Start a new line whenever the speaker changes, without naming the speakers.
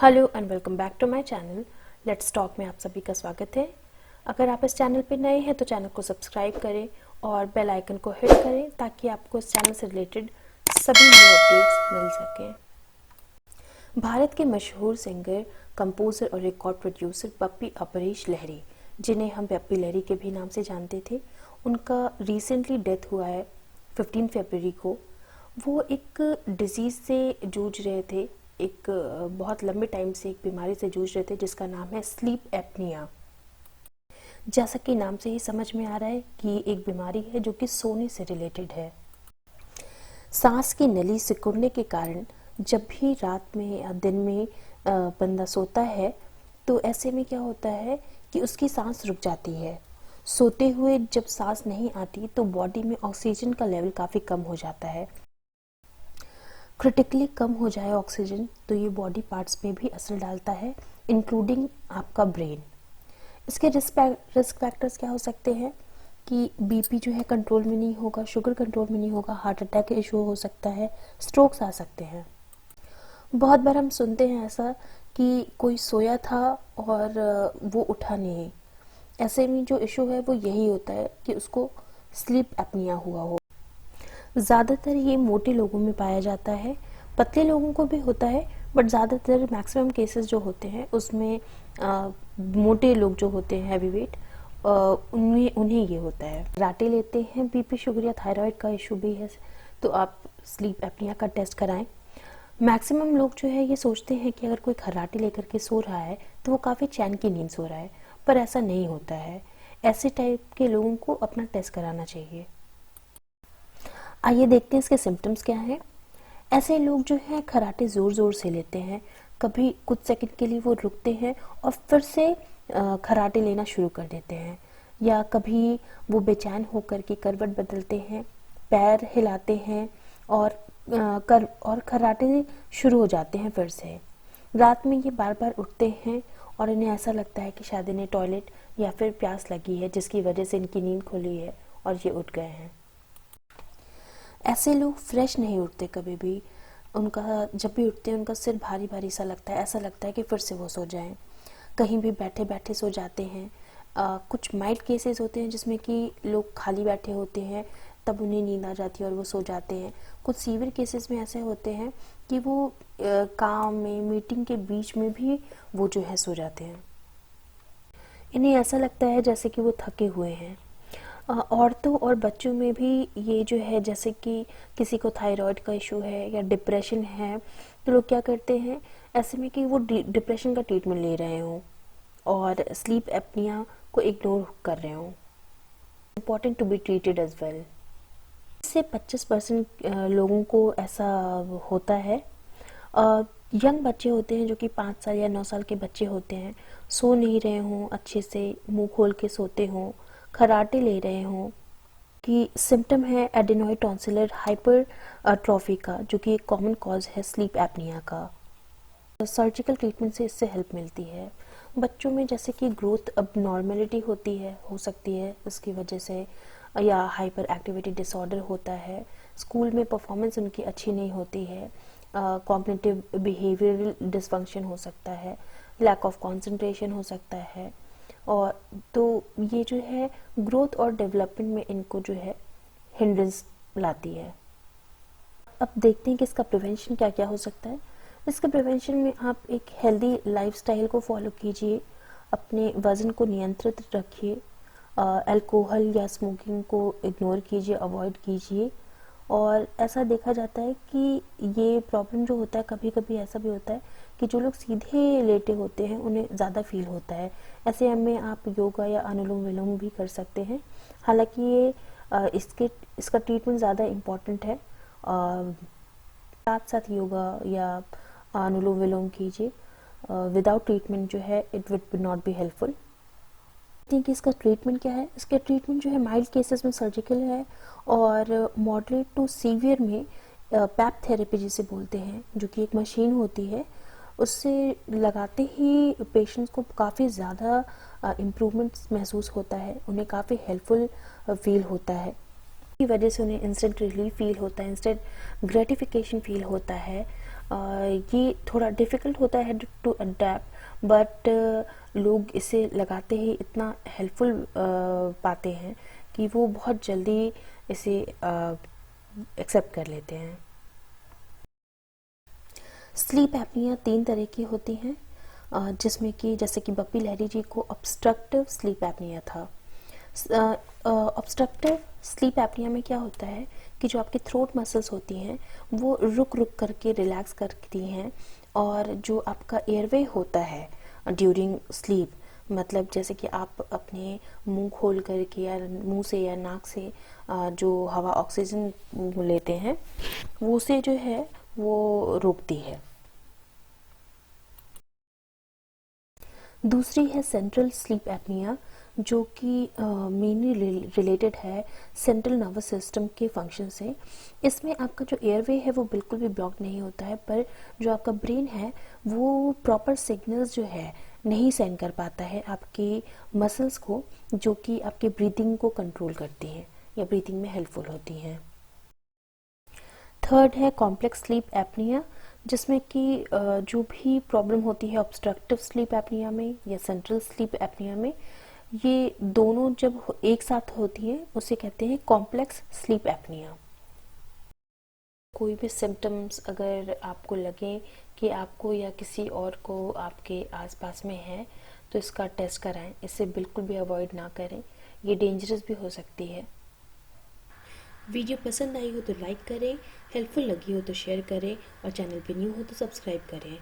Hello and welcome back to my channel. Let's talk में आप सभी का स्वागत है। अगर आप इस चैनल पर नए हैं तो चैनल को सब्सक्राइब करें और बेल आइकन को हिट करें ताकि आपको इस चैनल से रिलेटेड सभी न्यू अपडेट्स मिल सकें। भारत के मशहूर सिंगर, कंपोजर और रिकॉर्ड प्रोड्यूसर पप्पी अपरेश लहरी, जिन्हें हम पप्पी लहरी के भी नाम से जानते थे, उनका रिसेंटली डेथ हुआ है 15 फरवरी को। वो एक डिजीज़ से जूझ रहे थे, एक बहुत लंबे टाइम से एक बीमारी से जूझ रहे थे जिसका नाम है स्लीप एपनिया। जैसा कि नाम से ही समझ में आ रहा है कि एक बीमारी है जो कि सोने से रिलेटेड है। सांस की नली सिकुड़ने के कारण जब भी रात में या दिन में बंदा सोता है तो ऐसे में क्या होता है कि उसकी सांस रुक जाती है। सोते हुए जब सांस नहीं आती तो बॉडी में ऑक्सीजन का लेवल काफ़ी कम हो जाता है। क्रिटिकली कम हो जाए ऑक्सीजन तो ये बॉडी पार्ट्स में भी असर डालता है, इंक्लूडिंग आपका ब्रेन। इसके रिस्क फैक्टर्स क्या हो सकते हैं कि बीपी जो है कंट्रोल में नहीं होगा, शुगर कंट्रोल में नहीं होगा, हार्ट अटैक का इशू हो सकता है, स्ट्रोक्स आ सकते हैं। बहुत बार हम सुनते हैं ऐसा कि कोई सोया था और वो उठा नहीं। ऐसे में जो इशू है वो यही होता है कि उसको स्लीप एपनिया हुआ हो। ज़्यादातर ये मोटे लोगों में पाया जाता है, पतले लोगों को भी होता है, बट ज़्यादातर मैक्सिमम केसेस जो होते हैं उसमें मोटे लोग जो होते हैं हैवी वेट, उन्हें ये होता है। राटे लेते हैं, बीपी शुगर या थायराइड का इशू भी है तो आप स्लीप एपनिया का टेस्ट कराएं। मैक्सिमम लोग जो है ये सोचते हैं कि अगर कोई खर्राटे लेकर के सो रहा है तो वो काफ़ी चैन की नींद सो रहा है, पर ऐसा नहीं होता है। ऐसे टाइप के लोगों को अपना टेस्ट कराना चाहिए। आइए देखते हैं इसके सिम्टम्स क्या हैं। ऐसे लोग जो हैं खर्राटे ज़ोर ज़ोर से लेते हैं, कभी कुछ सेकंड के लिए वो रुकते हैं और फिर से खर्राटे लेना शुरू कर देते हैं, या कभी वो बेचैन होकर के करवट बदलते हैं, पैर हिलाते हैं और खर्राटे शुरू हो जाते हैं फिर से। रात में ये बार बार उठते हैं और इन्हें ऐसा लगता है कि शायद इन्हें टॉयलेट या फिर प्यास लगी है जिसकी वजह से इनकी नींद खुली है और ये उठ गए हैं। ऐसे लोग फ्रेश नहीं उठते कभी भी। उनका जब भी उठते हैं उनका सिर भारी भारी सा लगता है, ऐसा लगता है कि फिर से वो सो जाएं। कहीं भी बैठे बैठे सो जाते हैं। कुछ माइल्ड केसेस होते हैं जिसमें कि लोग खाली बैठे होते हैं तब उन्हें नींद आ जाती है और वो सो जाते हैं। कुछ सीवियर केसेस में ऐसे होते हैं कि वो काम में, मीटिंग के बीच में भी वो जो है सो जाते हैं। इन्हें ऐसा लगता है जैसे कि वो थके हुए हैं। औरतों और बच्चों में भी ये जो है, जैसे कि किसी को थायराइड का इशू है या डिप्रेशन है तो लोग क्या करते हैं ऐसे में कि वो डिप्रेशन का ट्रीटमेंट ले रहे हों और स्लीप एपनिया को इग्नोर कर रहे हों। Important to be treated as well. इससे 25% लोगों को ऐसा होता है। यंग बच्चे होते हैं जो कि 5 साल या 9 साल के बच्चे होते हैं, सो नहीं रहे हों, अच्छे से मुंह खोल के सोते हों, खर्राटे ले रहे हों, कि सिम्टम है एडेनोइड टॉन्सिलर हाइपरट्रॉफी का, जो कि एक कॉमन कॉज है स्लीप एपनिया का। सर्जिकल ट्रीटमेंट से इससे हेल्प मिलती है। बच्चों में जैसे कि ग्रोथ अब नॉर्मेलिटी होती है, हो सकती है इसकी वजह से, या हाइपर एक्टिविटी डिसऑर्डर होता है, स्कूल में परफॉर्मेंस उनकी अच्छी नहीं होती है, कॉग्निटिव बिहेवियरल डिसफंक्शन हो सकता है, लैक ऑफ कंसंट्रेशन हो सकता है, और तो ये जो है ग्रोथ और डेवलपमेंट में इनको जो है हिंड्रेंस लाती है। अब देखते हैं कि इसका प्रिवेंशन क्या क्या हो सकता है। इसके प्रिवेंशन में आप एक हेल्दी लाइफस्टाइल को फॉलो कीजिए, अपने वज़न को नियंत्रित रखिए, अल्कोहल या स्मोकिंग को इग्नोर कीजिए, अवॉइड कीजिए। और ऐसा देखा जाता है कि ये प्रॉब्लम जो होता है, कभी कभी ऐसा भी होता है कि जो लोग सीधे लेटे होते हैं उन्हें ज़्यादा फील होता है। ऐसे में आप योगा या अनुलोम विलोम भी कर सकते हैं। हालांकि ये इसका ट्रीटमेंट ज़्यादा इम्पॉर्टेंट है। साथ साथ योगा या अनुलोम विलोम कीजिए। विदाउट ट्रीटमेंट जो है it would not be helpful. कि इसका ट्रीटमेंट क्या है। इसका ट्रीटमेंट जो है माइल्ड केसेस में सर्जिकल है और मॉडरेट टू सीवियर में पैप थेरेपी जिसे बोलते हैं, जो कि एक मशीन होती है, उससे लगाते ही पेशेंट्स को काफ़ी ज़्यादा इम्प्रूवमेंट महसूस होता है, उन्हें काफ़ी हेल्पफुल फील होता है। की वजह से उन्हें इंस्टेंट रिलीफ फील होता है, इंस्टेंट ग्रेटिफिकेशन फील होता है। ये थोड़ा डिफ़िकल्ट होता है टू अडेप्ट, बट लोग इसे लगाते ही इतना हेल्पफुल पाते हैं कि वो बहुत जल्दी इसे एक्सेप्ट कर लेते हैं। स्लीप एपनिया 3 तरह की होती हैं, जिसमें कि जैसे कि बप्पी लहरी जी को ऑब्स्ट्रक्टिव स्लीप एपनिया था। ऑब्स्ट्रक्टिव स्लीप एपनिया में क्या होता है कि जो आपकी थ्रोट मसल्स होती हैं वो रुक रुक करके रिलैक्स करती हैं, और जो आपका एयरवे होता है ड्यूरिंग स्लीप, मतलब जैसे कि आप अपने मुंह खोल करके या मुंह से या नाक से जो हवा ऑक्सीजन लेते हैं वो से जो है वो रोकती है। दूसरी है सेंट्रल स्लीप एपनिया, जो कि मेनली रिलेटेड है सेंट्रल नर्वस सिस्टम के फंक्शन से। इसमें आपका जो एयरवे है वो बिल्कुल भी ब्लॉक नहीं होता है, पर जो आपका ब्रेन है वो प्रॉपर सिग्नल्स जो है नहीं सेंड कर पाता है आपकी मसल्स को, जो कि आपके ब्रीदिंग को कंट्रोल करती हैं या ब्रीदिंग में हेल्पफुल होती हैं। थर्ड है कॉम्प्लेक्स स्लीप एपनिया, जिसमें कि जो भी प्रॉब्लम होती है ऑब्स्ट्रक्टिव स्लीप एपनिया में या सेंट्रल स्लीप एपनिया में, ये दोनों जब एक साथ होती है उसे कहते हैं कॉम्प्लेक्स स्लीप एपनिया। कोई भी सिम्टम्स अगर आपको लगे कि आपको या किसी और को आपके आसपास में है तो इसका टेस्ट कराएं, इसे बिल्कुल भी अवॉइड ना करें, ये डेंजरस भी हो सकती है। वीडियो पसंद आई हो तो लाइक करें, हेल्पफुल लगी हो तो शेयर करें और चैनल पे न्यू हो तो सब्सक्राइब करें।